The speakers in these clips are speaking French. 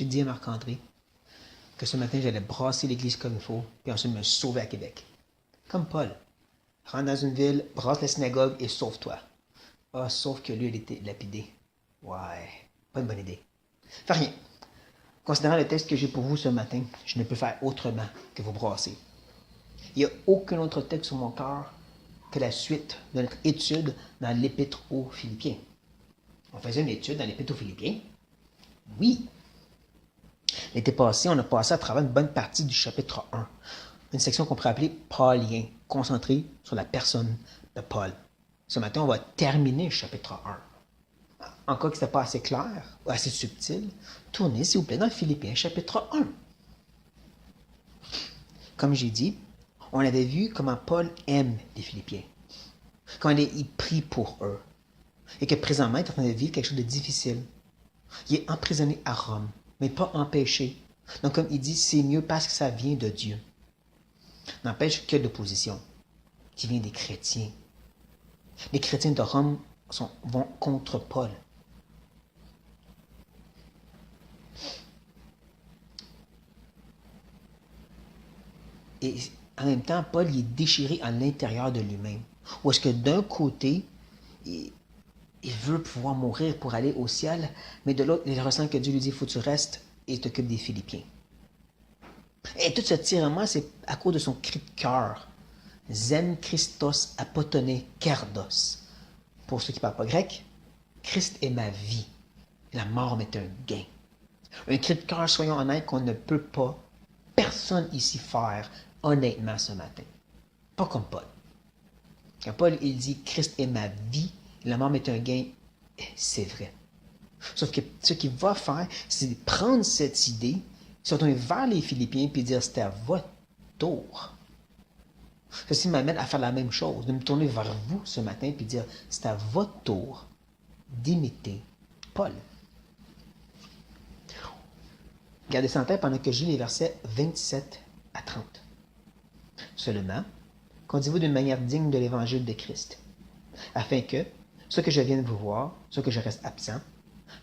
J'ai dit à Marc-André que ce matin, j'allais brasser l'église comme il faut, puis ensuite me sauver à Québec. Comme Paul. Rentre dans une ville, brasse la synagogue et sauve-toi. Ah, sauf que lui, il était lapidé. Ouais, pas une bonne idée. Fais rien. Considérant le texte que j'ai pour vous ce matin, je ne peux faire autrement que vous brasser. Il n'y a aucun autre texte sur mon cœur que la suite de notre étude dans l'Épître aux Philippiens. On faisait une étude dans l'Épître aux Philippiens. Oui. L'été passé, on a passé à travers une bonne partie du chapitre 1. Une section qu'on pourrait appeler Paulien, concentrée sur la personne de Paul. Ce matin, on va terminer le chapitre 1. En cas que ce n'était pas assez clair ou assez subtil, tournez, s'il vous plaît, dans Philippiens, chapitre 1. Comme j'ai dit, on avait vu comment Paul aime les Philippiens, comment il prie pour eux, et que présentement, il est en train de vivre quelque chose de difficile. Il est emprisonné à Rome, mais pas empêché. Donc, comme il dit, c'est mieux parce que ça vient de Dieu. N'empêche que l'opposition qui vient des chrétiens. Les chrétiens de Rome vont contre Paul. Et en même temps, Paul il est déchiré à l'intérieur de lui-même. Ou est-ce que d'un côté, il veut pouvoir mourir pour aller au ciel, mais de l'autre, il ressent que Dieu lui dit, il faut que tu restes et t'occupes des Philippiens. Et tout ce tirement, c'est à cause de son cri de cœur. Zen Christos apotone kerdos. Pour ceux qui ne parlent pas grec, Christ est ma vie. La mort m'est un gain. Un cri de cœur, soyons honnêtes, qu'on ne peut pas, personne ici faire honnêtement ce matin. Pas comme Paul. Quand Paul il dit Christ est ma vie, la mort m'est un gain, c'est vrai. Sauf que ce qu'il va faire, c'est prendre cette idée, se retourner vers les Philippiens et dire c'est à votre tour. Ceci m'amène à faire la même chose, de me tourner vers vous ce matin et dire c'est à votre tour d'imiter Paul. Gardez ça en tête pendant que je lis les versets 27 à 30. Seulement, conduisez-vous d'une manière digne de l'évangile de Christ, afin que, ce que je vienne vous voir, ce que je reste absent,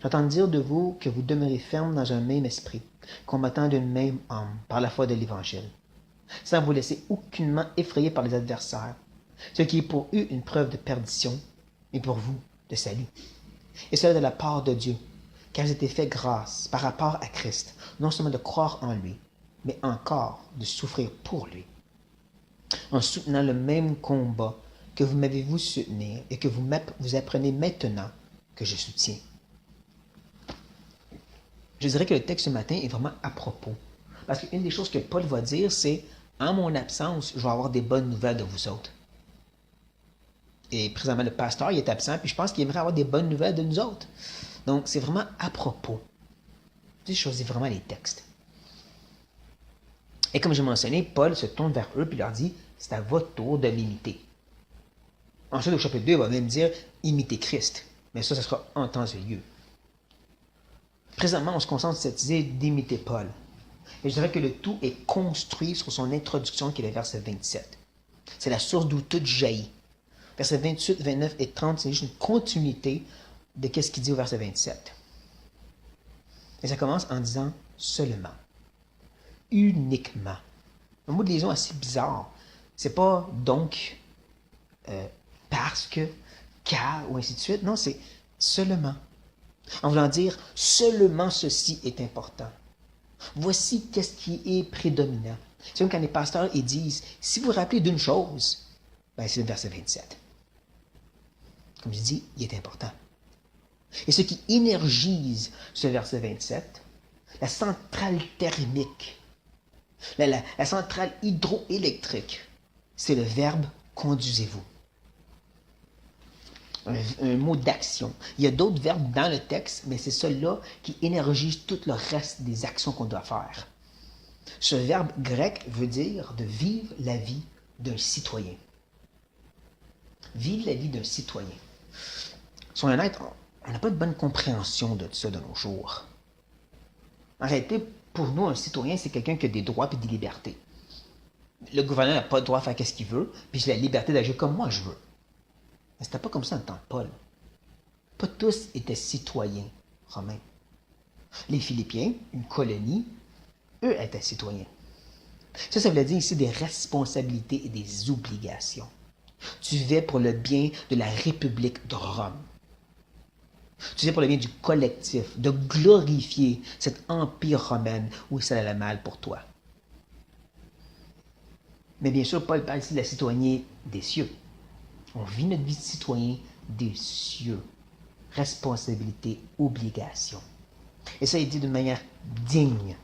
j'entende dire de vous que vous demeurez ferme dans un même esprit, combattant d'une même âme par la foi de l'évangile, sans vous laisser aucunement effrayer par les adversaires, ce qui est pour eux une preuve de perdition, mais pour vous de salut. Et cela de la part de Dieu, car il s'était fait grâce par rapport à Christ, non seulement de croire en lui, mais encore de souffrir pour lui, en soutenant le même combat que vous m'avez vu soutenir et que vous apprenez maintenant que je soutiens. Je dirais que le texte ce matin est vraiment à propos. Parce qu'une des choses que Paul va dire, c'est « En mon absence, je vais avoir des bonnes nouvelles de vous autres. » Et présentement, le pasteur il est absent, puis je pense qu'il aimerait avoir des bonnes nouvelles de nous autres. Donc, c'est vraiment à propos. J'ai choisi vraiment les textes. Et comme j'ai mentionné, Paul se tourne vers eux et leur dit « C'est à votre tour de m'imiter. » Ensuite, au chapitre 2, il va même dire « Imitez Christ. » Mais ça sera en temps et lieu. Présentement, on se concentre sur cette idée d'imiter Paul. Et je dirais que le tout est construit sur son introduction qui est le verset 27. C'est la source d'où tout jaillit. Versets 28, 29 et 30, c'est juste une continuité de ce qu'il dit au verset 27. Et ça commence en disant « seulement ». Uniquement. Un mot de liaison assez bizarre. C'est pas donc, parce que, car, ou ainsi de suite. Non, c'est seulement. En voulant dire seulement ceci est important. Voici qu'est-ce qui est prédominant. C'est comme quand les pasteurs ils disent si vous vous rappelez d'une chose, ben c'est le verset 27. Comme je dis, il est important. Et ce qui énergise ce verset 27, la centrale thermique, la centrale hydroélectrique, c'est le verbe conduisez-vous. Un mot d'action. Il y a d'autres verbes dans le texte, mais c'est celui-là qui énergise tout le reste des actions qu'on doit faire. Ce verbe grec veut dire de vivre la vie d'un citoyen. Vivre la vie d'un citoyen. Soyons honnêtes, on n'a pas de bonne compréhension de ça de nos jours. En réalité, pour nous, un citoyen, c'est quelqu'un qui a des droits et des libertés. Le gouverneur n'a pas le droit de faire ce qu'il veut, puis j'ai la liberté d'agir comme moi je veux. Mais ce n'était pas comme ça en temps de Paul. Pas tous étaient citoyens romains. Les Philippiens, une colonie, eux étaient citoyens. Ça veut dire ici des responsabilités et des obligations. Tu vivais pour le bien de la République de Rome. Tu vivais pour le bien du collectif, de glorifier cet empire romain où ça allait mal pour toi. Mais bien sûr, Paul parle ici de la citoyenneté des cieux. On vit notre vie de citoyen des cieux. Responsabilité, obligation. Et ça est dit d'une manière digne.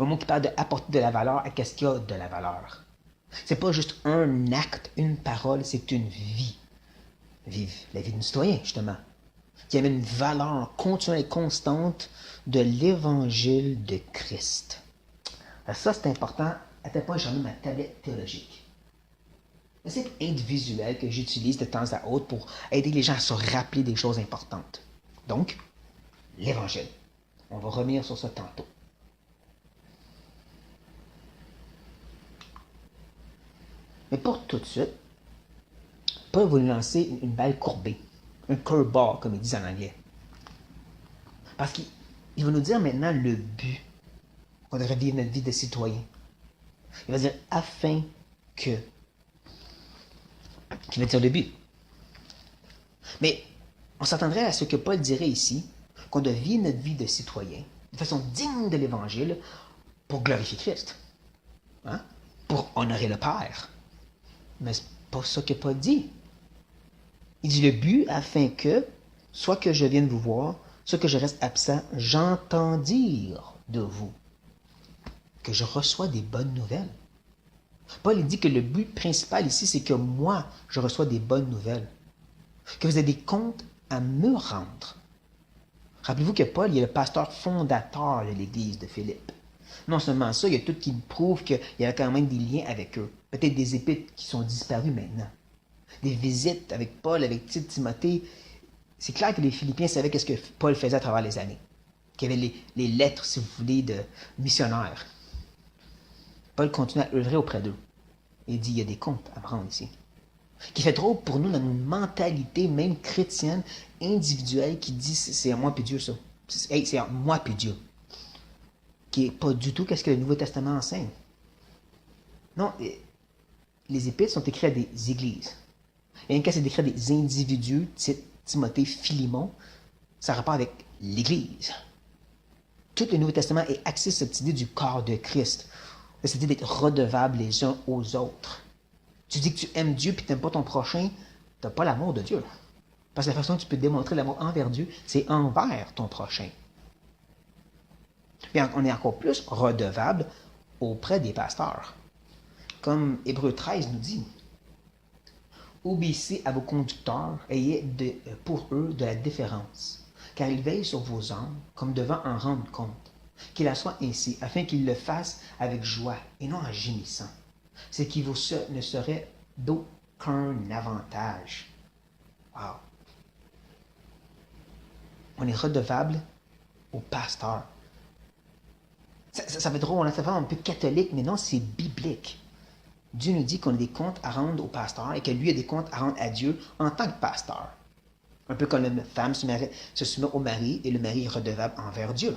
Un mot qui parle d'apporter de la valeur à qu'est-ce qu'il y a de la valeur. C'est pas juste un acte, une parole, c'est une vie. Vive la vie d'un citoyen, justement, qui amène une valeur continuelle et constante de l'évangile de Christ. Alors ça, c'est important. À tel point, j'en ai ma tablette théologique. C'est un visuel que j'utilise de temps à autre pour aider les gens à se rappeler des choses importantes. Donc, l'Évangile. On va revenir sur ça tantôt. Mais pour tout de suite, Paul va nous lancer une balle courbée, un curveball, comme ils disent en anglais. Parce qu'il va nous dire maintenant le but qu'on devrait vivre notre vie de citoyen. Il va dire afin que. Qui veut dire le but. Mais on s'attendrait à ce que Paul dirait ici, qu'on doit vivre notre vie de citoyen de façon digne de l'Évangile pour glorifier Christ. Hein? Pour honorer le Père. Mais c'est pas ça que Paul dit. Il dit le but afin que, soit que je vienne vous voir, soit que je reste absent, j'entends dire de vous que je reçois des bonnes nouvelles. Paul dit que le but principal ici, c'est que moi, je reçois des bonnes nouvelles. Que vous avez des comptes à me rendre. Rappelez-vous que Paul, il est le pasteur fondateur de l'église de Philippe. Non seulement ça, il y a tout qui prouve qu'il y avait quand même des liens avec eux. Peut-être des épîtres qui sont disparus maintenant. Des visites avec Paul, avec Tite, Timothée. C'est clair que les Philippiens savaient qu'est-ce que Paul faisait à travers les années. Qu'il y avait les lettres, si vous voulez, de missionnaires. Paul continue à œuvrer auprès d'eux. Et dit, il y a des comptes à prendre ici. Qui fait trop pour nous dans une mentalité même chrétienne, individuelle, qui dit, c'est à moi puis Dieu ça. C'est à moi puis Dieu. Qui n'est pas du tout qu'est-ce que le Nouveau Testament enseigne. Non, les épîtres sont écrits à des églises. Et quand c'est écrit à des individus, Timothée, Philémon, ça a rapport avec l'Église. Tout le Nouveau Testament est axé sur cette idée du corps de Christ. Cette idée d'être redevables les uns aux autres. Tu dis que tu aimes Dieu puis tu n'aimes pas ton prochain, tu n'as pas l'amour de Dieu. Parce que la façon dont tu peux démontrer l'amour envers Dieu, c'est envers ton prochain. Puis on est encore plus redevable auprès des pasteurs. Comme Hébreux 13 nous dit. Obéissez à vos conducteurs, ayez pour eux de la déférence, car ils veillent sur vos âmes comme devant en rendre compte. Qu'il en soit ainsi, afin qu'ils le fassent avec joie et non en gémissant. C'est qu'il vous ne serait d'aucun avantage. Wow! On est redevable au pasteur. Ça fait drôle, ça fait un peu catholique, mais non, c'est biblique. Dieu nous dit qu'on a des comptes à rendre au pasteur et que lui a des comptes à rendre à Dieu en tant que pasteur. Un peu comme la femme se soumet au mari et le mari est redevable envers Dieu.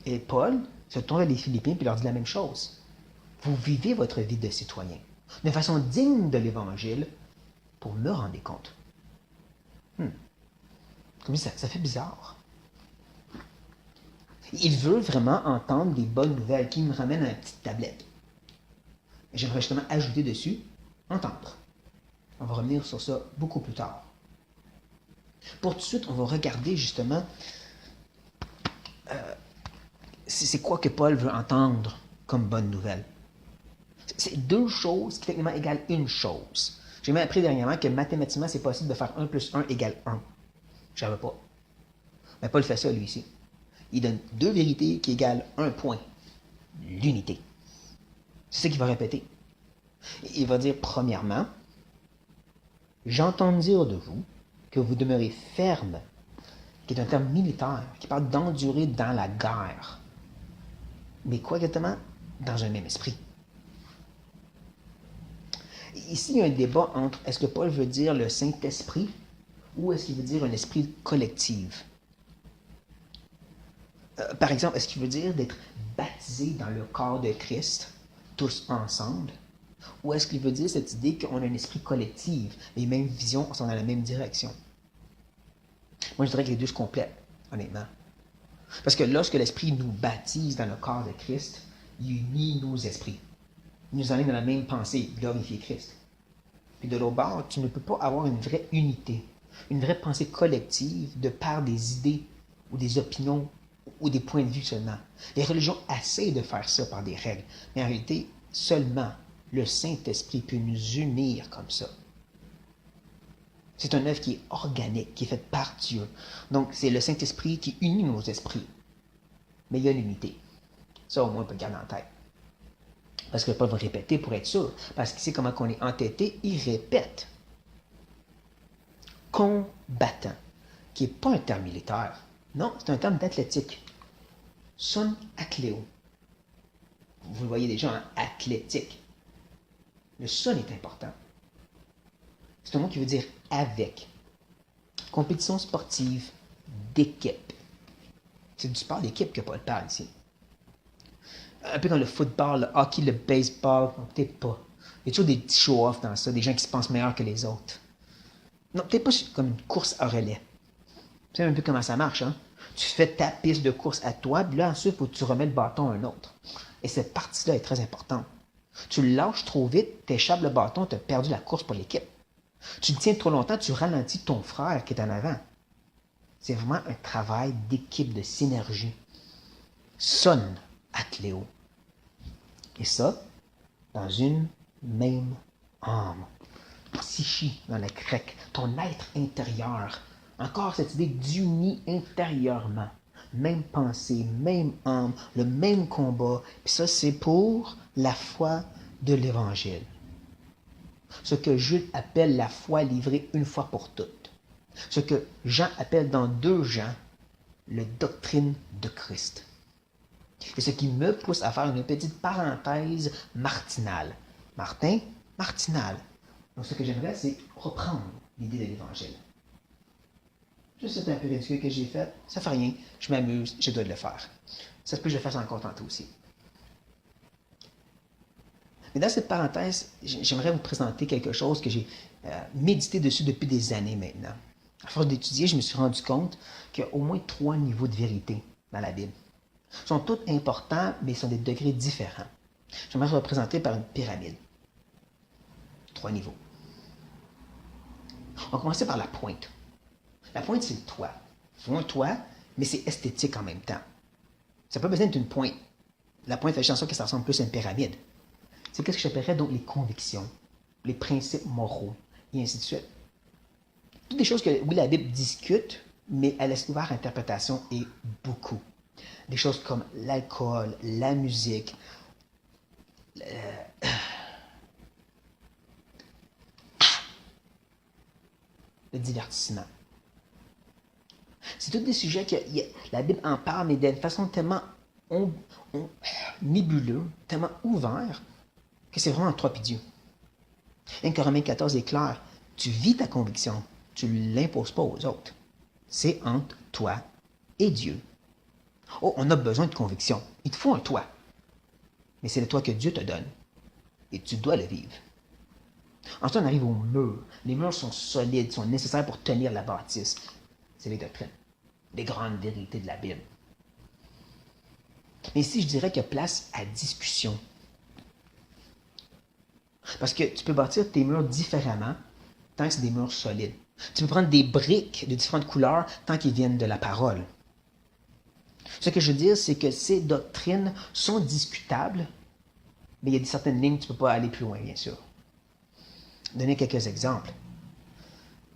Et Paul se tourne vers les Philippiens et leur dit la même chose. Vous vivez votre vie de citoyen de façon digne de l'Évangile pour me rendre compte. Comme ça fait bizarre. Il veut vraiment entendre des bonnes nouvelles qui me ramènent à une petite tablette. Et j'aimerais justement ajouter dessus entendre. On va revenir sur ça beaucoup plus tard. Pour tout de suite, on va regarder justement c'est quoi que Paul veut entendre comme bonne nouvelle. C'est deux choses qui techniquement égalent une chose. J'ai même appris dernièrement que mathématiquement, c'est possible de faire 1 plus 1 égale 1. Je ne savais pas. Mais Paul fait ça, lui, ici. Il donne deux vérités qui égalent un point. L'unité. C'est ça qu'il va répéter. Il va dire, premièrement, j'entends dire de vous que vous demeurez ferme, qui est un terme militaire, qui parle d'endurer dans la guerre. Mais quoi exactement? Dans un même esprit. Ici, il y a un débat entre est-ce que Paul veut dire le Saint-Esprit ou est-ce qu'il veut dire un esprit collectif? Par exemple, est-ce qu'il veut dire d'être baptisé dans le corps de Christ, tous ensemble? Ou est-ce qu'il veut dire cette idée qu'on a un esprit collectif, les mêmes visions sont dans la même direction? Moi, je dirais que les deux se complètent, honnêtement. Parce que lorsque l'Esprit nous baptise dans le corps de Christ, il unit nos esprits. Il nous emmène dans la même pensée, glorifier Christ. Puis de l'autre bord, tu ne peux pas avoir une vraie unité, une vraie pensée collective de par des idées ou des opinions ou des points de vue seulement. Les religions essaient de faire ça par des règles, mais en réalité, seulement le Saint-Esprit peut nous unir comme ça. C'est une œuvre qui est organique, qui est faite par Dieu. Donc, c'est le Saint-Esprit qui unit nos esprits. Mais il y a l'unité. Ça, au moins, on peut le garder en tête. Parce que Paul va répéter pour être sûr. Parce qu'il sait comment on est entêté, il répète. Combattant, qui n'est pas un terme militaire. Non, c'est un terme d'athlétique. Son athlèo. Vous le voyez déjà, athlétique. Le son est important. C'est un mot qui veut dire avec. Compétition sportive d'équipe. C'est du sport d'équipe que Paul parle ici. Un peu comme le football, le hockey, le baseball, non, peut-être pas. Il y a toujours des petits show-off dans ça, des gens qui se pensent meilleurs que les autres. Non, peut-être pas comme une course à relais. Tu sais un peu comment ça marche, hein? Tu fais ta piste de course à toi, puis là, ensuite, il faut que tu remets le bâton à un autre. Et cette partie-là est très importante. Tu le lâches trop vite, tu échappes le bâton, tu as perdu la course pour l'équipe. Tu le tiens trop longtemps, tu ralentis ton frère qui est en avant. C'est vraiment un travail d'équipe, de synergie. Sonne athlèo. Et ça, dans une même âme. Psyché dans le grec, ton être intérieur. Encore cette idée d'uni intérieurement. Même pensée, même âme, le même combat. Puis ça, c'est pour la foi de l'Évangile. Ce que Jules appelle la foi livrée une fois pour toutes. Ce que Jean appelle dans 2 Jean, la doctrine de Christ. Et ce qui me pousse à faire une petite parenthèse martinale. Martin, martinal. Donc ce que j'aimerais, c'est reprendre l'idée de l'Évangile. Juste un peu ridicule que j'ai fait, ça fait rien, je m'amuse, je dois le faire. Ça se peut que je le fasse encore tantôt aussi. Mais dans cette parenthèse, j'aimerais vous présenter quelque chose que j'ai médité dessus depuis des années maintenant. À force d'étudier, je me suis rendu compte qu'il y a au moins 3 niveaux de vérité dans la Bible. Ils sont tous importants, mais ils sont des degrés différents. J'aimerais représenter par une pyramide. 3 niveaux. On va commencer par la pointe. La pointe, c'est le toit. C'est un toit, mais c'est esthétique en même temps. Ça n'a pas besoin d'être une pointe. La pointe fait en sorte que ça ressemble plus à une pyramide. C'est ce que j'appellerais donc les convictions, les principes moraux, et ainsi de suite. Toutes des choses que, oui, la Bible discute, mais elle laisse ouvert à interprétation et beaucoup. Des choses comme l'alcool, la musique, le divertissement. C'est tous des sujets que la Bible en parle, mais d'une façon tellement nébuleuse, tellement ouverte, que c'est vraiment toi et Dieu. 1 Corinthiens 14 est clair. Tu vis ta conviction, tu ne l'imposes pas aux autres. C'est entre toi et Dieu. Oh, on a besoin de conviction. Il te faut un toit. Mais c'est le toit que Dieu te donne. Et tu dois le vivre. Ensuite, on arrive aux murs. Les murs sont solides, sont nécessaires pour tenir la bâtisse. C'est les doctrines, les grandes vérités de la Bible. Mais ici, je dirais qu'il y a place à discussion. Parce que tu peux bâtir tes murs différemment tant que c'est des murs solides. Tu peux prendre des briques de différentes couleurs tant qu'ils viennent de la parole. Ce que je veux dire, c'est que ces doctrines sont discutables, mais il y a certaines lignes, tu ne peux pas aller plus loin, bien sûr. Donner quelques exemples.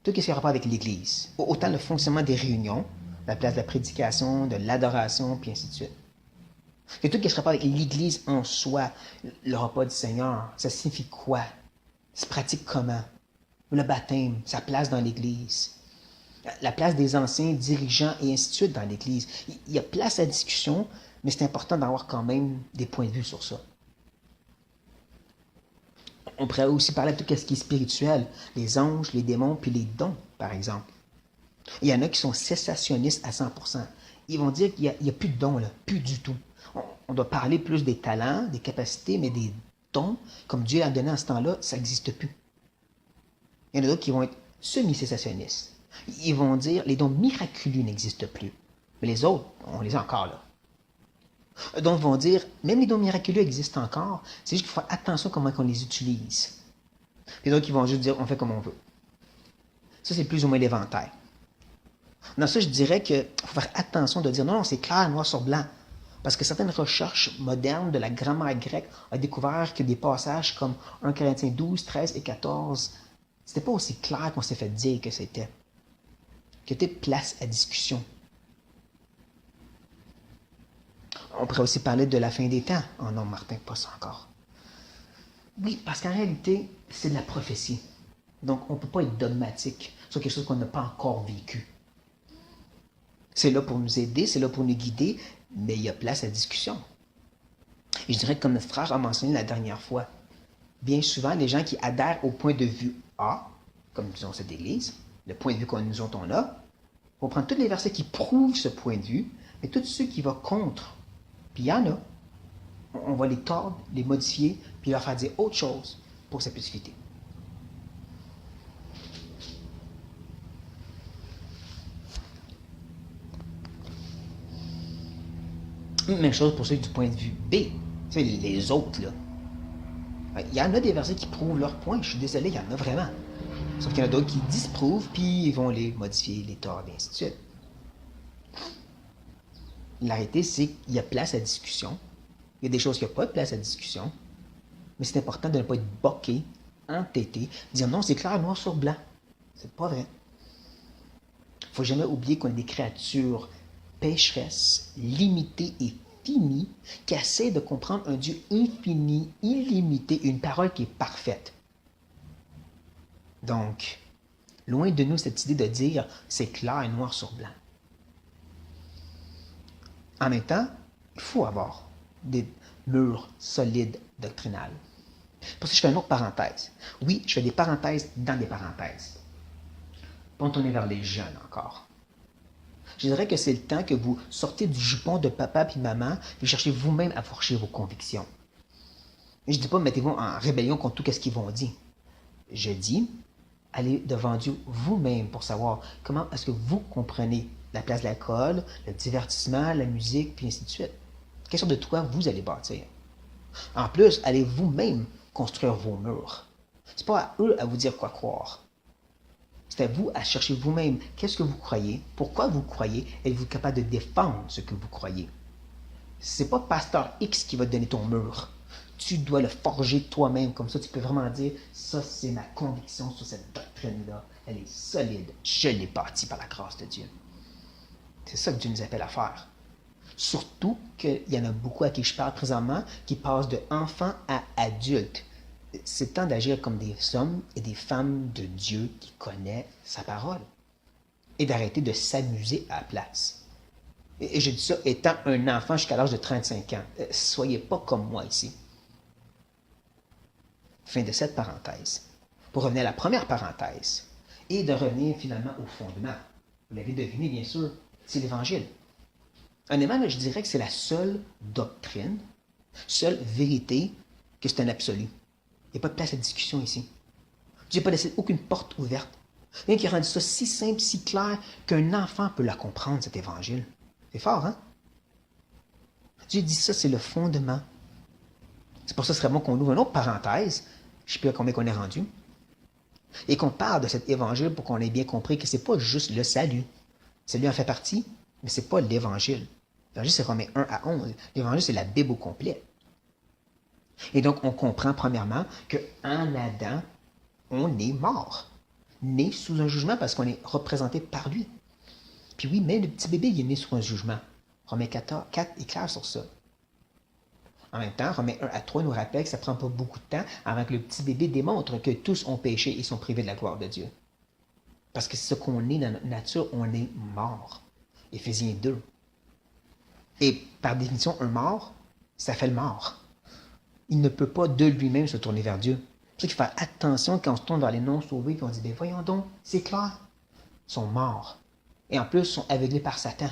Tout ce qui a rapport avec l'Église. Autant le fonctionnement des réunions, la place de la prédication, de l'adoration, puis ainsi de suite. Que tout ce qui a rapport avec l'Église en soi, le repas du Seigneur, ça signifie quoi? Ça se pratique comment? Le baptême, sa place dans l'Église. La place des anciens dirigeants et ainsi de suite dans l'Église. Il y a place à discussion, mais c'est important d'avoir quand même des points de vue sur ça. On pourrait aussi parler de tout ce qui est spirituel, les anges, les démons, puis les dons, par exemple. Il y en a qui sont cessationnistes à 100%. Ils vont dire qu'il n'y a plus de dons, là, plus du tout. On doit parler plus des talents, des capacités, mais des dons, comme Dieu l'a donné en ce temps-là, ça n'existe plus. Il y en a d'autres qui vont être semi-cessationnistes. Ils vont dire les dons miraculeux n'existent plus. Mais les autres, on les a encore là. Donc, ils vont dire, même les dons miraculeux existent encore, c'est juste qu'il faut faire attention à comment on les utilise. Puis d'autres qui vont juste dire, on fait comme on veut. Ça, c'est plus ou moins l'éventail. Dans ça, je dirais qu'il faut faire attention de dire, non, non, c'est clair, noir sur blanc. Parce que certaines recherches modernes de la grammaire grecque ont découvert que des passages comme 1 Corinthiens 12, 13 et 14, c'était pas aussi clair qu'on s'est fait dire que c'était. Qu'il y a peut-être place à discussion. On pourrait aussi parler de la fin des temps. Oh non, Martin, pas ça encore. Oui, parce qu'en réalité, c'est de la prophétie. Donc, on ne peut pas être dogmatique sur quelque chose qu'on n'a pas encore vécu. C'est là pour nous aider, c'est là pour nous guider, mais il y a place à discussion. Et je dirais que comme notre frère a mentionné la dernière fois, bien souvent, les gens qui adhèrent au point de vue A, comme disons cette Église, le point de vue que nous autres on a, vont prendre tous les versets qui prouvent ce point de vue, mais tous ceux qui vont contre, puis il y en a, on va les tordre, les modifier, puis leur faire dire autre chose pour simplicité. Même chose pour ceux du point de vue B, c'est les autres, là. Il y en a des versets qui prouvent leur point, je suis désolé, il y en a vraiment. Sauf qu'il y en a d'autres qui disprouvent, puis ils vont les modifier, les tordre, et ainsi de suite. La réalité, c'est qu'il y a place à discussion. Il y a des choses qui n'ont pas de place à discussion. Mais c'est important de ne pas être boqué, entêté, dire non, c'est clair, noir sur blanc. C'est pas vrai. Il ne faut jamais oublier qu'on est des créatures pécheresses, limitées et finies, qui essaient de comprendre un Dieu infini, illimité, une parole qui est parfaite. Donc, loin de nous cette idée de dire c'est clair, noir sur blanc. En même temps, il faut avoir des murs solides doctrinales. Pour ça, je fais une autre parenthèse. Oui, je fais des parenthèses dans des parenthèses. Pour tourner vers les jeunes encore. Je dirais que c'est le temps que vous sortez du jupon de papa et maman et vous cherchez vous-même à forger vos convictions. Et je ne dis pas mettez-vous en rébellion contre tout ce qu'ils vont dire. Je dis, allez devant Dieu vous-même pour savoir comment est-ce que vous comprenez la place de l'alcool, le divertissement, la musique, puis ainsi de suite. Quelle sorte de toit vous allez bâtir? En plus, allez vous-même construire vos murs. C'est pas à eux à vous dire quoi croire. C'est à vous à chercher vous-même qu'est-ce que vous croyez, pourquoi vous croyez, êtes-vous capable de défendre ce que vous croyez. C'est pas Pasteur X qui va te donner ton mur. Tu dois le forger toi-même, comme ça tu peux vraiment dire, ça c'est ma conviction sur cette doctrine-là, elle est solide, je l'ai bâtie par la grâce de Dieu. C'est ça que Dieu nous appelle à faire. Surtout qu'il y en a beaucoup à qui je parle présentement qui passent de enfants à adultes. C'est temps d'agir comme des hommes et des femmes de Dieu qui connaissent sa parole. Et d'arrêter de s'amuser à la place. Et je dis ça étant un enfant jusqu'à l'âge de 35 ans. Soyez pas comme moi ici. Fin de cette parenthèse. Pour revenir à la première parenthèse. Et de revenir finalement au fondement. Vous l'avez deviné, bien sûr, c'est l'Évangile. Honnêtement, je dirais que c'est la seule doctrine, seule vérité, que c'est un absolu. Il n'y a pas de place à discussion ici. Dieu n'a pas laissé aucune porte ouverte. Rien qui a rendu ça si simple, si clair, qu'un enfant peut la comprendre, cet évangile. C'est fort, hein? Dieu dit ça, c'est le fondement. C'est pour ça que ce serait bon qu'on ouvre une autre parenthèse. Je ne sais plus à combien qu'on est rendu. Et qu'on parle de cet évangile pour qu'on ait bien compris que ce n'est pas juste le salut. Celui en fait partie, mais ce n'est pas l'évangile. L'évangile, c'est Romains 1 à 11. L'évangile, c'est la Bible au complet. Et donc, on comprend premièrement qu'en Adam, on est mort. Né sous un jugement parce qu'on est représenté par lui. Puis oui, même le petit bébé, il est né sous un jugement. Romains 4 est clair sur ça. En même temps, Romains 1 à 3 nous rappelle que ça ne prend pas beaucoup de temps avant que le petit bébé démontre que tous ont péché et sont privés de la gloire de Dieu. Parce que ce qu'on est dans notre nature, on est mort. Éphésiens 2. Et par définition, un mort, ça fait le mort. Il ne peut pas de lui-même se tourner vers Dieu. C'est pour ça qu'il faut faire attention quand on se tourne vers les non-sauvés et on dit, ben voyons donc, c'est clair, ils sont morts. Et en plus, sont aveuglés par Satan.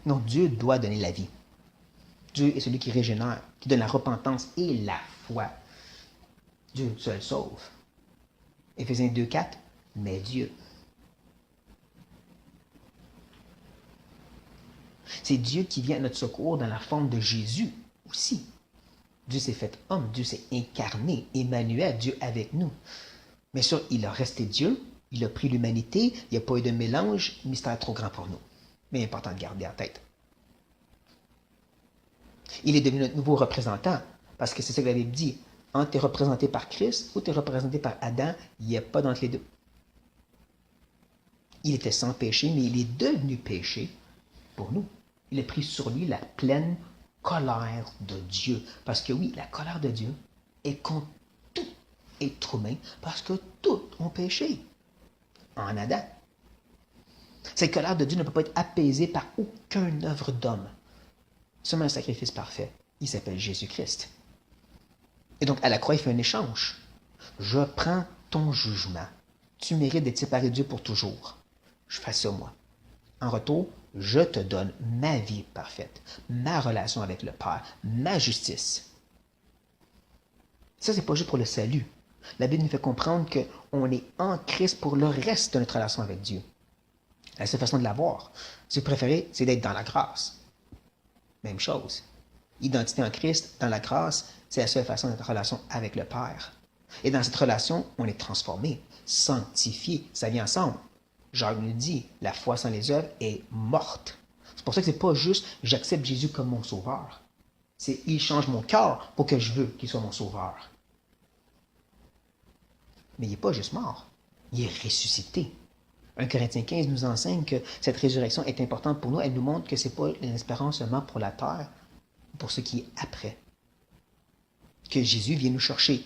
Donc Dieu doit donner la vie. Dieu est celui qui régénère, qui donne la repentance et la foi. Dieu seul sauve. Éphésiens 2,4, mais Dieu. C'est Dieu qui vient à notre secours dans la forme de Jésus aussi. Dieu s'est fait homme, Dieu s'est incarné, Emmanuel, Dieu avec nous. Bien sûr, il a resté Dieu, il a pris l'humanité, il n'y a pas eu de mélange, mystère trop grand pour nous. Mais important de garder en tête. Il est devenu notre nouveau représentant, parce que c'est ça que la Bible dit. Entre tu es représenté par Christ ou tu es représenté par Adam, il n'y a pas d'entre les deux. Il était sans péché, mais il est devenu péché pour nous. Il a pris sur lui la pleine colère de Dieu. Parce que oui, la colère de Dieu est contre tout être humain, parce que tous ont péché en Adam. Cette colère de Dieu ne peut pas être apaisée par aucune œuvre d'homme. Seulement un sacrifice parfait. Il s'appelle Jésus-Christ. Et donc, à la croix, il fait un échange. Je prends ton jugement. Tu mérites d'être séparé de Dieu pour toujours. Je fais ça, moi. En retour, je te donne ma vie parfaite, ma relation avec le Père, ma justice. Ça, c'est pas juste pour le salut. La Bible nous fait comprendre qu'on est en Christ pour le reste de notre relation avec Dieu. La seule façon de l'avoir, si vous préférez, c'est d'être dans la grâce. Même chose. Identité en Christ, dans la grâce, c'est la seule façon d'être en relation avec le Père. Et dans cette relation, on est transformé, sanctifié. Ça vient ensemble. Jacques nous dit, la foi sans les œuvres est morte. C'est pour ça que c'est pas juste j'accepte Jésus comme mon sauveur. C'est il change mon cœur pour que je veux qu'il soit mon sauveur. Mais il n'est pas juste mort. Il est ressuscité. 1 Corinthiens 15 nous enseigne que cette résurrection est importante pour nous. Elle nous montre que ce n'est pas une espérance seulement pour la terre, pour ce qui est après. Que Jésus vient nous chercher.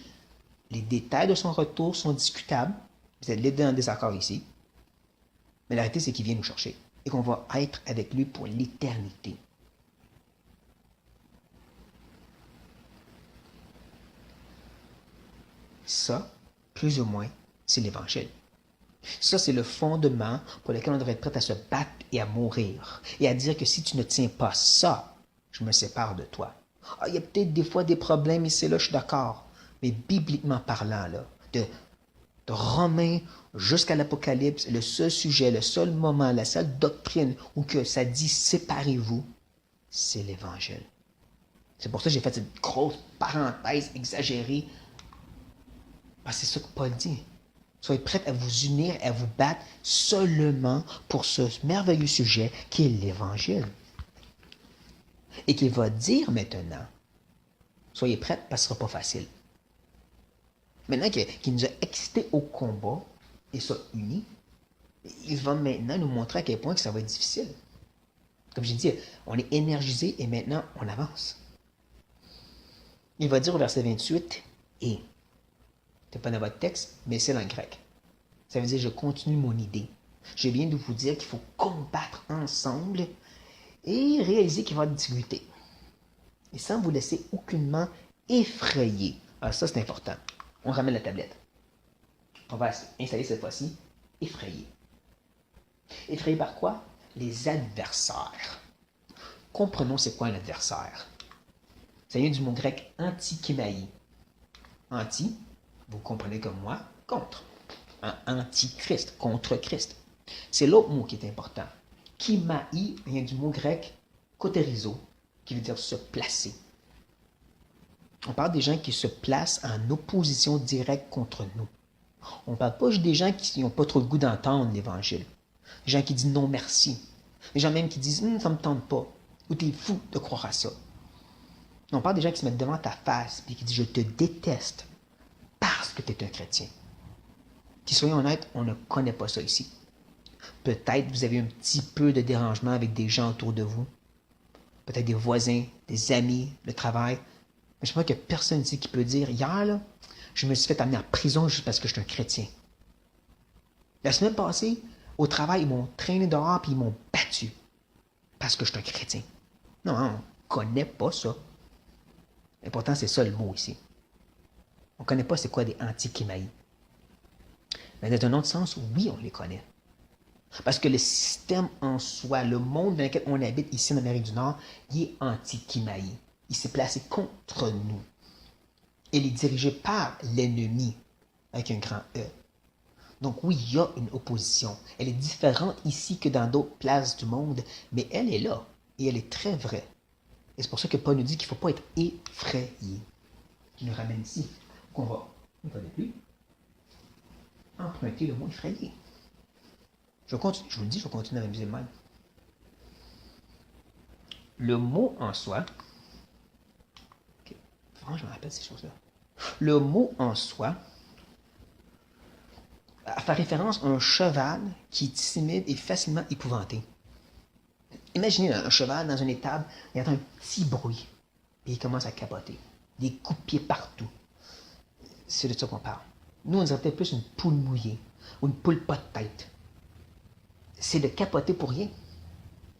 Les détails de son retour sont discutables. Vous êtes les deux en désaccord ici. Mais la réalité, c'est qu'il vient nous chercher et qu'on va être avec lui pour l'éternité. Ça, plus ou moins, c'est l'Évangile. Ça, c'est le fondement pour lequel on devrait être prêt à se battre et à mourir. Et à dire que si tu ne tiens pas ça, je me sépare de toi. Ah, il y a peut-être des fois des problèmes ici, là, je suis d'accord. Mais bibliquement parlant, là, de Romains jusqu'à l'Apocalypse, le seul sujet, le seul moment, la seule doctrine où que ça dit séparez-vous, c'est l'Évangile. C'est pour ça que j'ai fait cette grosse parenthèse exagérée. Parce que c'est ça que Paul dit. Soyez prêts à vous unir, à vous battre seulement pour ce merveilleux sujet qui est l'Évangile. Et qu'il va dire maintenant, soyez prêts parce que ce ne sera pas facile. Maintenant qu'il nous a excités au combat et ça unis, il va maintenant nous montrer à quel point que ça va être difficile. Comme j'ai dit, on est énergisé et maintenant on avance. Il va dire au verset 28, et ce n'est pas dans votre texte, mais c'est dans le grec. Ça veut dire je continue mon idée. Je viens de vous dire qu'il faut combattre ensemble et réaliser qu'il va y avoir des difficultés. Et sans vous laisser aucunement effrayer. Alors ça, c'est important. On ramène la tablette. On va installer cette fois-ci effrayer. Effrayé par quoi? Les adversaires. Comprenons c'est quoi un adversaire. Ça vient du mot grec antikémaï. Anti, vous comprenez comme moi, contre. Antichrist, contre Christ. C'est l'autre mot qui est important. Kimaï vient du mot grec koterizo, qui veut dire se placer. On parle des gens qui se placent en opposition directe contre nous. On ne parle pas juste des gens qui n'ont pas trop le goût d'entendre l'Évangile. Des gens qui disent non merci. Des gens même qui disent ça ne me tente pas. Ou t'es fou de croire à ça. On parle des gens qui se mettent devant ta face et qui disent je te déteste parce que tu es un chrétien. Puis soyons honnêtes, on ne connaît pas ça ici. Peut-être vous avez un petit peu de dérangement avec des gens autour de vous. Peut-être des voisins, des amis, le travail. Mais je crois qu'il n'y a personne ici qui peut dire hier, là, je me suis fait amener en prison juste parce que je suis un chrétien. La semaine passée, au travail, ils m'ont traîné dehors et ils m'ont battu parce que je suis un chrétien. Non, on ne connaît pas ça. Et pourtant, c'est ça le mot ici. On ne connaît pas c'est quoi des antikémaïs. Mais dans un autre sens, oui, on les connaît. Parce que le système en soi, le monde dans lequel on habite ici en Amérique du Nord, il est anti-Kimaï. Il s'est placé contre nous. Il est dirigé par l'ennemi, avec un grand E. Donc oui, il y a une opposition. Elle est différente ici que dans d'autres places du monde, mais elle est là. Et elle est très vraie. Et c'est pour ça que Paul nous dit qu'il ne faut pas être effrayé. Qui nous ramène ici, qu'on va, une fois de plus, emprunter le mot effrayé. Je vous le dis, je vais continuer à m'amuser de même. Le mot en soi, vraiment je me rappelle ces choses-là. Le mot en soi fait référence à un cheval qui est timide et facilement épouvanté. Imaginez un cheval dans une étable, il entend un petit bruit et il commence à capoter. Des coups de pied partout. C'est de ça qu'on parle. Nous, on dirait peut-être plus une poule mouillée ou une poule pas de tête. C'est de capoter pour rien.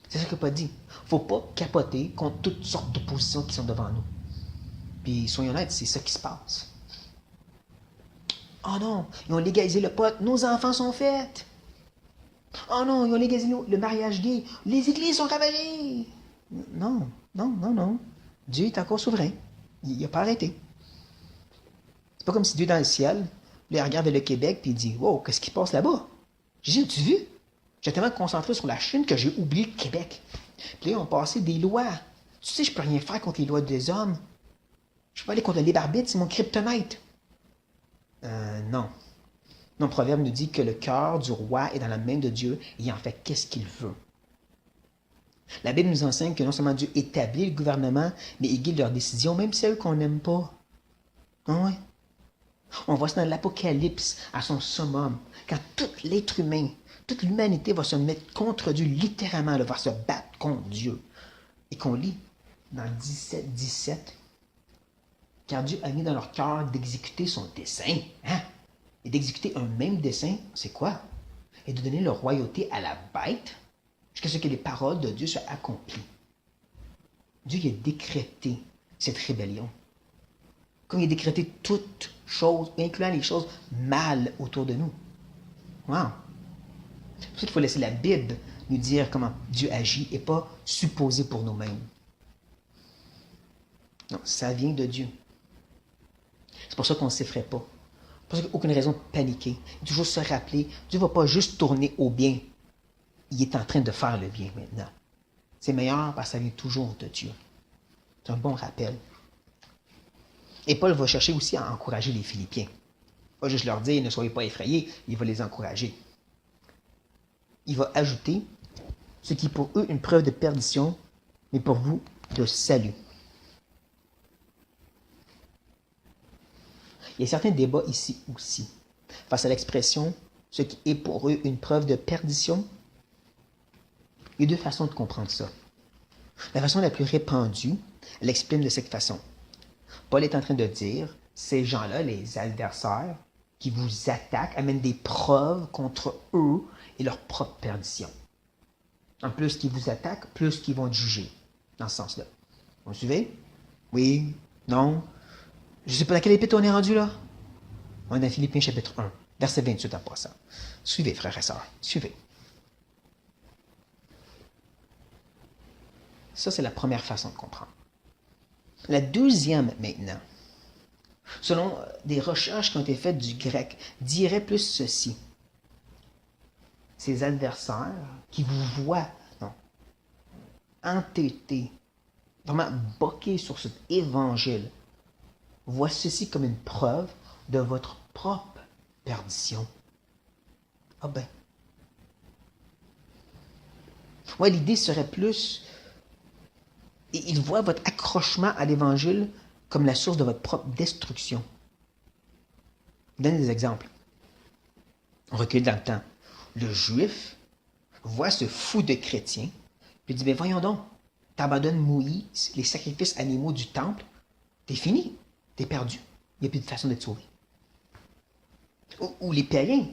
C'est ça que Paul dit. Faut pas capoter contre toutes sortes d'oppositions qui sont devant nous. Puis, soyons honnêtes, c'est ça qui se passe. Oh non, ils ont légalisé le pot, nos enfants sont faits. Oh non, ils ont légalisé le mariage gay, les églises sont ravagées. Non, non, non, non. Dieu est encore souverain. Il n'a pas arrêté. C'est pas comme si Dieu est dans le ciel, il regarde le Québec et il dit wow, qu'est-ce qui se passe là-bas? Jésus, as-tu vu? J'étais tellement concentré sur la Chine que j'ai oublié le Québec. Puis là, ils ont passé des lois. Tu sais, je peux rien faire contre les lois des hommes. Je peux aller contre les barbites, c'est mon kryptonite. Non. Non, le proverbe nous dit que le cœur du roi est dans la main de Dieu et il en fait qu'est-ce qu'il veut. La Bible nous enseigne que non seulement Dieu établit le gouvernement, mais il guide leurs décisions, même celles qu'on n'aime pas. Ah ouais. On voit ça dans l'Apocalypse, à son summum, quand tout l'être humain, toute l'humanité va se mettre contre Dieu, littéralement, va se battre contre Dieu. Et qu'on lit dans 17, car Dieu a mis dans leur cœur d'exécuter son dessein. Hein? Et d'exécuter un même dessein, c'est quoi? Et de donner leur royauté à la bête, jusqu'à ce que les paroles de Dieu soient accomplies. Dieu a décrété cette rébellion. Comme il a décrété toutes choses, incluant les choses mal autour de nous. Wow! C'est pour ça qu'il faut laisser la Bible nous dire comment Dieu agit et pas supposer pour nous-mêmes. Non, ça vient de Dieu. C'est pour ça qu'on ne s'effraie pas. C'est pour ça qu'il n'y a aucune raison de paniquer. Il faut toujours se rappeler, Dieu ne va pas juste tourner au bien. Il est en train de faire le bien maintenant. C'est meilleur parce que ça vient toujours de Dieu. C'est un bon rappel. Et Paul va chercher aussi à encourager les Philippiens. Pas juste leur dire, ne soyez pas effrayés, il va les encourager. Il va ajouter, ce qui est pour eux une preuve de perdition, mais pour vous, de salut. Il y a certains débats ici aussi, face à l'expression, ce qui est pour eux une preuve de perdition. Il y a deux façons de comprendre ça. La façon la plus répandue, elle exprime de cette façon. Paul est en train de dire, ces gens-là, les adversaires, qui vous attaquent, amènent des preuves contre eux et leur propre perdition. En plus qu'ils vous attaquent, plus qu'ils vont te juger, dans ce sens-là. Vous me suivez? Oui? Non? Je ne sais pas dans quel épître on est rendu là. On est dans Philippiens chapitre 1, verset 28 en passant. Suivez, frères et sœurs, suivez. Ça, c'est la première façon de comprendre. La deuxième, maintenant, selon des recherches qui ont été faites du grec, dirait plus ceci. Ces adversaires qui vous voient entêtés, vraiment boqués sur cet évangile, voient ceci comme une preuve de votre propre perdition. Ah ben. Ouais, l'idée serait plus... Ils voient votre accrochement à l'évangile comme la source de votre propre destruction. Je donne des exemples. On recule dans le temps. Le juif voit ce fou de chrétien, puis dit, mais voyons donc, t'abandonnes Moïse, les sacrifices animaux du temple, t'es fini, t'es perdu. Il n'y a plus de façon d'être sauvé. Ou les païens.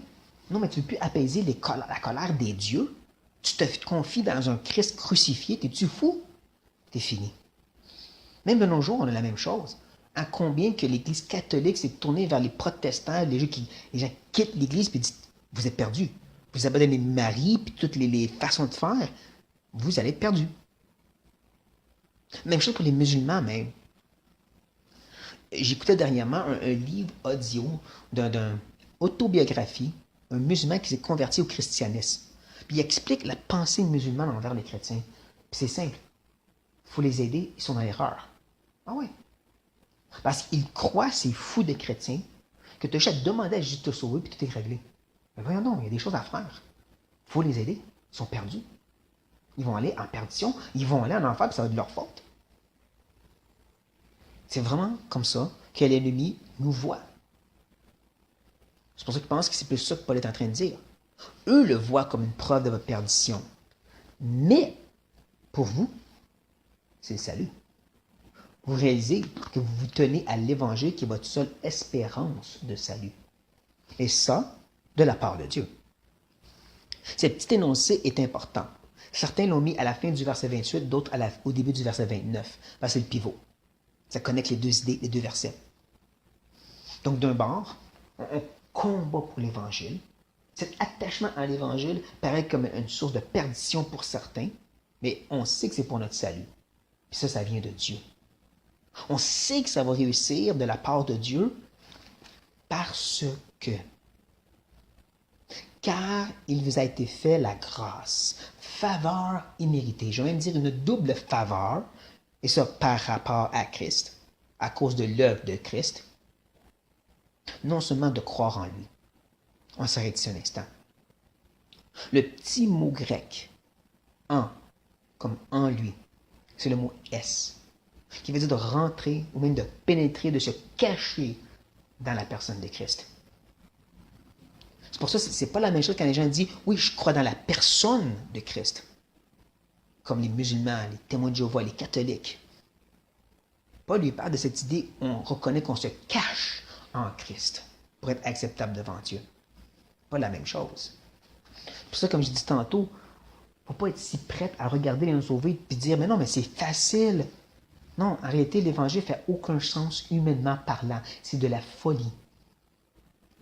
Non, mais tu ne peux plus apaiser la colère des dieux. Tu te confies dans un Christ crucifié, t'es-tu fou? T'es fini. Même de nos jours, on a la même chose. à combien que l'Église catholique s'est tournée vers les protestants, les gens quittent l'Église et disent, vous êtes perdus. Vous abandonnez Marie, puis toutes les façons de faire, vous allez être perdus. Même chose pour les musulmans même. J'écoutais dernièrement un livre audio d'une autobiographie, un musulman qui s'est converti au christianisme. Puis il explique la pensée musulmane envers les chrétiens. Puis c'est simple. Il faut les aider, ils sont dans l'erreur. Ah ouais. Parce qu'ils croient, ces fous des chrétiens, que tu as juste à demander à Jésus de te sauver puis tout est réglé. Mais voyons donc, il y a des choses à faire. Il faut les aider. Ils sont perdus. Ils vont aller en perdition, ils vont aller en enfer, puis ça va être de leur faute. C'est vraiment comme ça que l'ennemi nous voit. C'est pour ça qu'ils pensent que c'est plus ça que Paul est en train de dire. Eux le voient comme une preuve de votre perdition. Mais, pour vous, c'est le salut. Vous réalisez que vous vous tenez à l'Évangile qui est votre seule espérance de salut. Et ça, de la part de Dieu. Ce petit énoncé est important. Certains l'ont mis à la fin du verset 28, d'autres au début du verset 29. C'est le pivot. Ça connecte les deux idées, les deux versets. Donc, d'un bord, on combat pour l'Évangile. Cet attachement à l'Évangile paraît comme une source de perdition pour certains, mais on sait que c'est pour notre salut. Puis ça vient de Dieu. On sait que ça va réussir de la part de Dieu parce que, car il vous a été fait la grâce, faveur imméritée. Je vais même dire une double faveur, et ça par rapport à Christ, à cause de l'œuvre de Christ, non seulement de croire en lui. On s'arrête ici un instant. Le petit mot grec, en, comme en lui, c'est le mot es, qui veut dire de rentrer ou même de pénétrer, de se cacher dans la personne de Christ. C'est pour ça que ce n'est pas la même chose quand les gens disent « Oui, je crois dans la personne de Christ », comme les musulmans, les témoins de Jéhovah, les catholiques. Paul lui parle de cette idée où on reconnaît qu'on se cache en Christ pour être acceptable devant Dieu. Pas la même chose. C'est pour ça, comme je dis tantôt, il ne faut pas être si prête à regarder les sauvés et dire « Mais non, mais c'est facile ». Non, en réalité, l'Évangile ne fait aucun sens humainement parlant. C'est de la folie.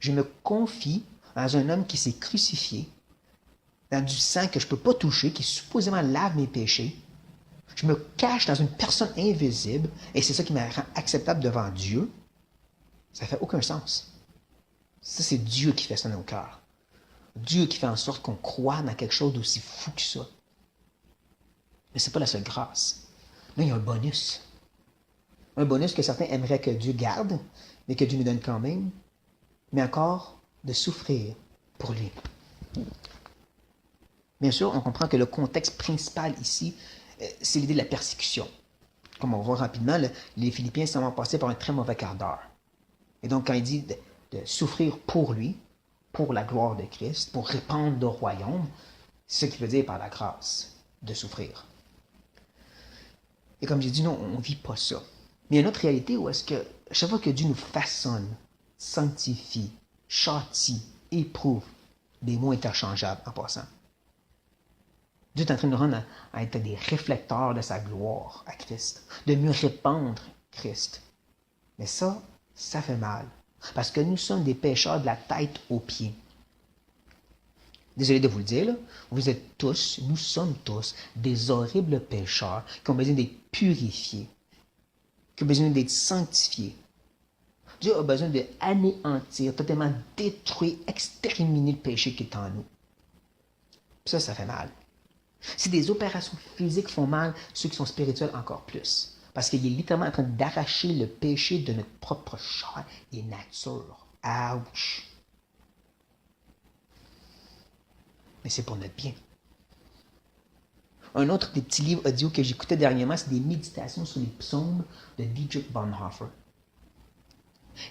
Je me confie dans un homme qui s'est crucifié, dans du sang que je ne peux pas toucher, qui supposément lave mes péchés. Je me cache dans une personne invisible, et c'est ça qui me rend acceptable devant Dieu. Ça ne fait aucun sens. Ça, c'est Dieu qui fait ça dans nos cœurs. Dieu qui fait en sorte qu'on croit dans quelque chose d'aussi fou que ça. Mais ce n'est pas la seule grâce. Là, il y a un bonus. Un bonus que certains aimeraient que Dieu garde, mais que Dieu nous donne quand même. Mais encore, de souffrir pour lui. Bien sûr, on comprend que le contexte principal ici, c'est l'idée de la persécution. Comme on voit rapidement, les Philippiens sont passés par un très mauvais quart d'heure. Et donc, quand il dit de souffrir pour lui, pour la gloire de Christ, pour répandre le royaume, c'est ce qu'il veut dire par la grâce, de souffrir. Et comme j'ai dit, non, on ne vit pas ça. Mais il y a une autre réalité où est-ce que chaque fois que Dieu nous façonne, sanctifie, châtie, éprouve, des mots interchangeables en passant. Dieu est en train de nous rendre à être des réflecteurs de sa gloire à Christ, de mieux répandre Christ. Mais ça fait mal. Parce que nous sommes des pécheurs de la tête aux pieds. Désolé de vous le dire, là, nous sommes tous des horribles pécheurs qui ont besoin d'être purifiés, qui ont besoin d'être sanctifiés. Dieu a besoin d'anéantir, totalement détruire, exterminer le péché qui est en nous. Puis ça fait mal. Si des opérations physiques font mal, ceux qui sont spirituels encore plus. Parce qu'il est littéralement en train d'arracher le péché de notre propre chair et nature. Ouch! Mais c'est pour notre bien. Un autre des petits livres audio que j'écoutais dernièrement, c'est des méditations sur les psaumes de Dietrich Bonhoeffer.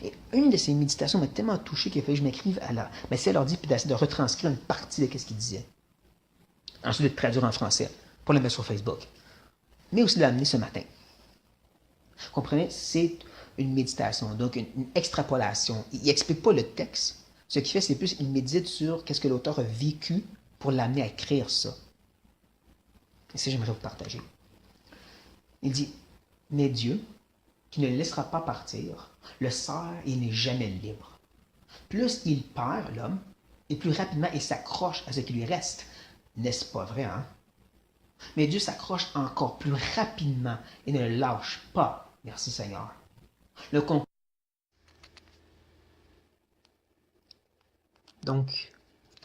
Et une de ces méditations m'a tellement touché qu'il a fallu que je m'écrive à la... Mais c'est à leur dit puis d'essayer de retranscrire une partie de ce qu'il disait. Ensuite de traduire en français pour le mettre sur Facebook. Mais aussi de l'amener ce matin. Vous comprenez? C'est une méditation, donc une extrapolation. Il n'explique pas le texte. Ce qu'il fait, c'est plus, il médite sur qu'est-ce que l'auteur a vécu pour l'amener à écrire ça. Et ça, j'aimerais vous partager. Il dit, mais Dieu, qui ne le laissera pas partir, le serre et il n'est jamais libre. Plus il perd l'homme, et plus rapidement il s'accroche à ce qui lui reste. N'est-ce pas vrai, hein? Mais Dieu s'accroche encore plus rapidement et ne le lâche pas. Merci Seigneur. Le con... Donc,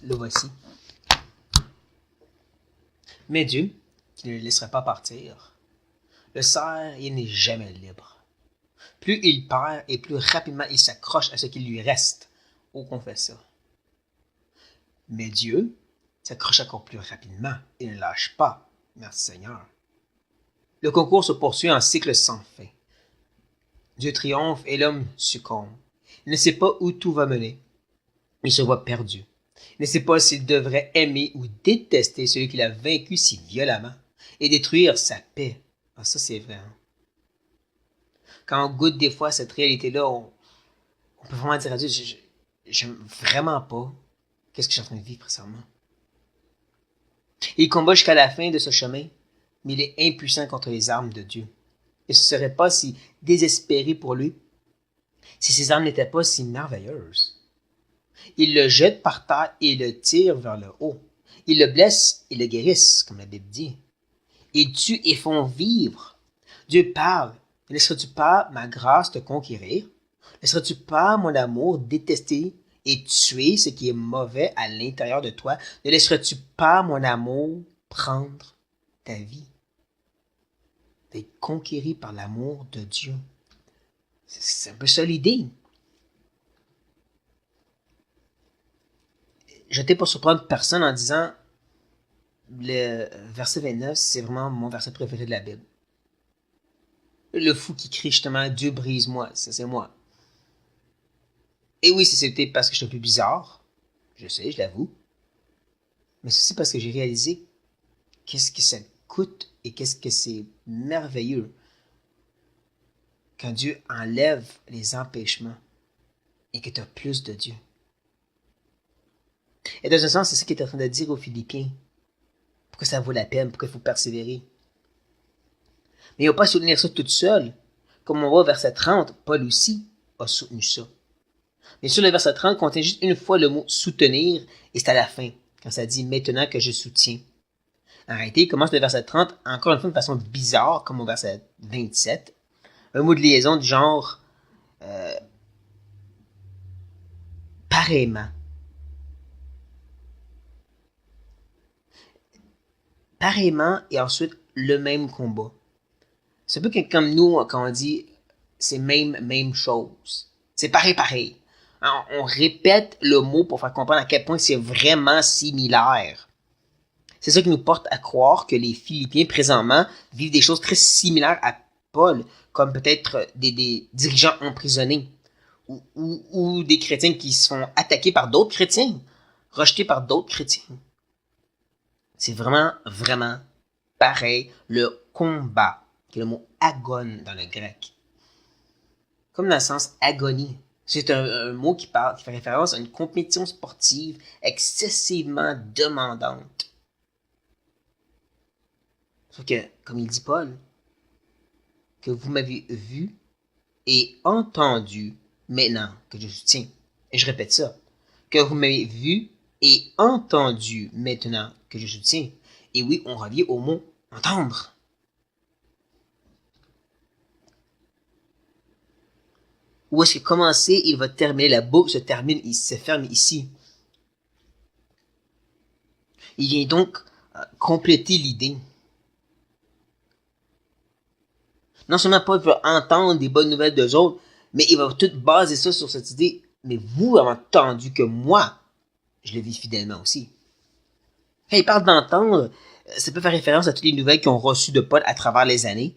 le voici. Mais Dieu, qui ne le laissera pas partir, le serre et il n'est jamais libre. Plus il perd et plus rapidement il s'accroche à ce qui lui reste. Oh, qu'on fait ça. Mais Dieu s'accroche encore plus rapidement et ne lâche pas. Merci Seigneur. Le concours se poursuit en cycle sans fin. Dieu triomphe et l'homme succombe. Il ne sait pas où tout va mener. Il se voit perdu. Il ne sait pas s'il devrait aimer ou détester celui qu'il a vaincu si violemment et détruire sa paix. Ah, ça c'est vrai. Hein? Quand on goûte des fois à cette réalité-là, on peut vraiment dire à Dieu, j'aime vraiment pas qu'est-ce que je suis en train de vivre précédemment. Il combat jusqu'à la fin de ce chemin, mais il est impuissant contre les armes de Dieu. Il ne serait pas si désespéré pour lui si ses armes n'étaient pas si merveilleuses. Il le jette par terre et le tire vers le haut. Il le blesse et le guérisse, comme la Bible dit. Ils tuent et font vivre. Dieu parle. Ne laisseras-tu pas ma grâce te conquérir? Ne laisseras-tu pas mon amour détester et tuer ce qui est mauvais à l'intérieur de toi? Ne laisseras-tu pas mon amour prendre ta vie? D'être conquéri par l'amour de Dieu. C'est un peu ça l'idée. Je n'étais pas surprendre personne en disant le verset 29, c'est vraiment mon verset préféré de la Bible. Le fou qui crie justement, Dieu brise-moi, ça c'est moi. Et oui, c'était parce que je suis un peu bizarre, je sais, je l'avoue, mais c'est aussi parce que j'ai réalisé qu'est-ce que ça coûte et qu'est-ce que c'est merveilleux quand Dieu enlève les empêchements et que tu as plus de Dieu. Et dans un sens, c'est ce qu'il est en train de dire aux Philippiens. Pourquoi ça vaut la peine, pourquoi il faut persévérer. Mais il ne va pas soutenir ça toute seule. Comme on voit au verset 30, Paul aussi a soutenu ça. Mais sur le verset 30, contient juste une fois le mot soutenir, et c'est à la fin, quand ça dit maintenant que je soutiens. En réalité, il commence le verset 30, encore une fois de façon bizarre, comme au verset 27. Un mot de liaison du genre pareillement. Pareillement, et ensuite le même combat. C'est un peu comme nous, quand on dit c'est même chose. C'est pareil. Alors, on répète le mot pour faire comprendre à quel point c'est vraiment similaire. C'est ça qui nous porte à croire que les Philippiens, présentement, vivent des choses très similaires à Paul, comme peut-être des dirigeants emprisonnés, ou des chrétiens qui se font attaquer par d'autres chrétiens, rejetés par d'autres chrétiens. C'est vraiment pareil, le combat, qui est le mot agon dans le grec. Comme dans le sens agonie. C'est un mot qui fait référence à une compétition sportive excessivement demandante. Sauf que, comme il dit Paul, que vous m'avez vu et entendu maintenant que je soutiens. Et je répète ça. Que vous m'avez vu et entendu maintenant que je soutiens. Et oui, on revient au mot entendre. Où est-ce que commencer, il va terminer, la boucle se ferme ici. Il vient donc compléter l'idée. Non seulement Paul veut entendre des bonnes nouvelles d'eux autres, mais il va tout baser ça sur cette idée. Mais vous avez entendu que moi, je le vis fidèlement aussi. Quand il parle d'entendre, ça peut faire référence à toutes les nouvelles qu'ils ont reçues de Paul à travers les années,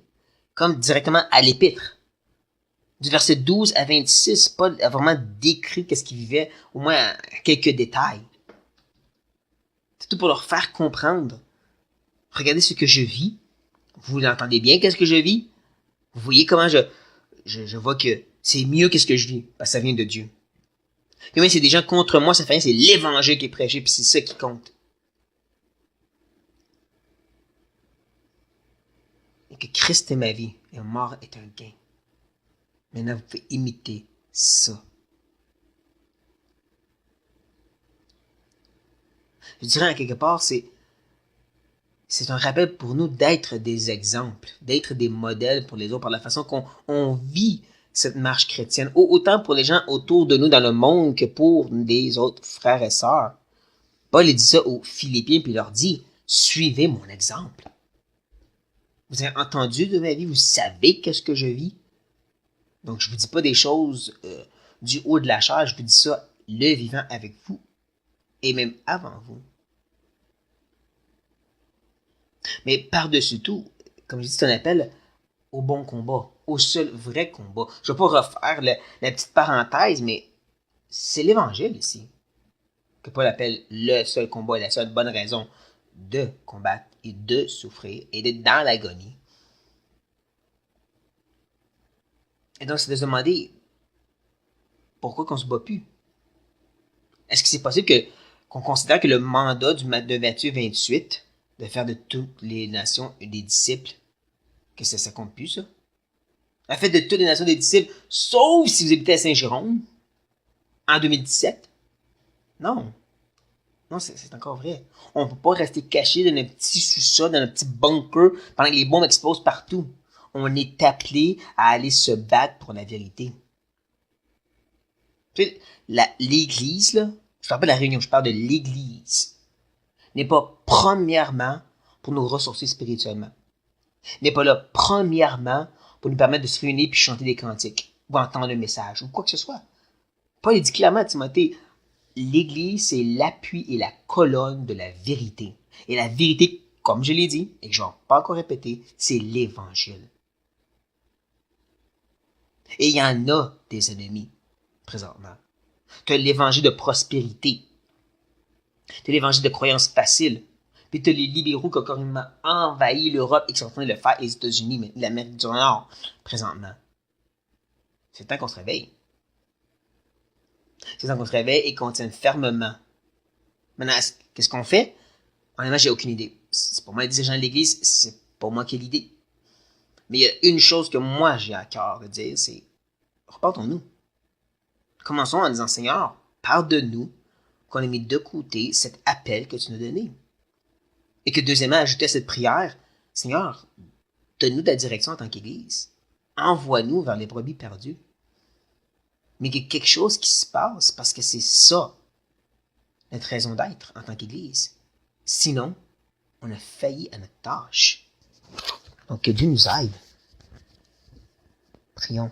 comme directement à l'épître. Du verset 12 à 26, Paul a vraiment décrit qu'est-ce qu'il vivait, au moins à quelques détails. C'est tout pour leur faire comprendre. Regardez ce que je vis. Vous l'entendez bien, qu'est-ce que je vis? Vous voyez comment je vois que c'est mieux que ce que je vis, parce que ça vient de Dieu. Et même si c'est des gens contre moi, ça fait rien, c'est l'évangile qui est prêché, puis c'est ça qui compte. Et que Christ est ma vie, et mort est un gain. Maintenant, vous pouvez imiter ça. Je dirais, en quelque part, c'est un rappel pour nous d'être des exemples, d'être des modèles pour les autres par la façon qu'on vit cette marche chrétienne, autant pour les gens autour de nous dans le monde que pour des autres frères et sœurs. Paul dit ça aux Philippiens puis il leur dit, suivez mon exemple. Vous avez entendu de ma vie, vous savez qu'est-ce que je vis. Donc je vous dis pas des choses du haut de la chair, je vous dis ça le vivant avec vous et même avant vous. Mais par-dessus tout, comme je dis, c'est un appel au bon combat, au seul vrai combat. Je ne vais pas refaire la petite parenthèse, mais c'est l'Évangile ici que Paul appelle le seul combat et la seule bonne raison de combattre et de souffrir et d'être dans l'agonie. Et donc, c'est de se demander pourquoi qu'on se bat plus. Est-ce que c'est possible qu'on considère que le mandat de Matthieu 28, de faire de toutes les nations des disciples, que ça compte plus, ça? La fête de toutes les nations des disciples, sauf si vous habitez à Saint-Jérôme, en 2017? Non. Non, c'est encore vrai. On ne peut pas rester caché dans notre petit sous-sol, dans notre petit bunker, pendant que les bombes explosent partout. On est appelé à aller se battre pour la vérité. Tu sais, l'Église, là, je parle pas de la réunion, je parle de l'Église, n'est pas premièrement pour nous ressourcer spirituellement. N'est pas là premièrement pour nous permettre de se réunir puis chanter des cantiques, ou entendre un message, ou quoi que ce soit. Paul dit clairement à Timothée, l'Église, c'est l'appui et la colonne de la vérité. Et la vérité, comme je l'ai dit, et que je ne vais pas encore répéter, c'est l'Évangile. Et il y en a des ennemis, présentement. Tu as l'Évangile de prospérité. Tu as l'Évangile de croyance facile. Puis tu as les libéraux qui ont carrément envahi l'Europe et qui sont en train de le faire, les États-Unis, mais l'Amérique du Nord, présentement. C'est le temps qu'on se réveille. C'est le temps qu'on se réveille et qu'on tienne fermement. Maintenant, qu'est-ce qu'on fait? Honnêtement, j'ai aucune idée. C'est pour moi les dirigeants de l'Église, c'est pas moi qui ai l'idée. Mais il y a une chose que moi j'ai à cœur de dire, c'est repartons-nous. Commençons en disant, Seigneur, pardonne-nous qu'on ait mis de côté cet appel que tu nous as donné. Et que deuxièmement, ajouter à cette prière, Seigneur, donne-nous ta direction en tant qu'Église. Envoie-nous vers les brebis perdues. Mais qu'il y ait quelque chose qui se passe parce que c'est ça, notre raison d'être en tant qu'Église. Sinon, on a failli à notre tâche. Donc que Dieu nous aide. Prions.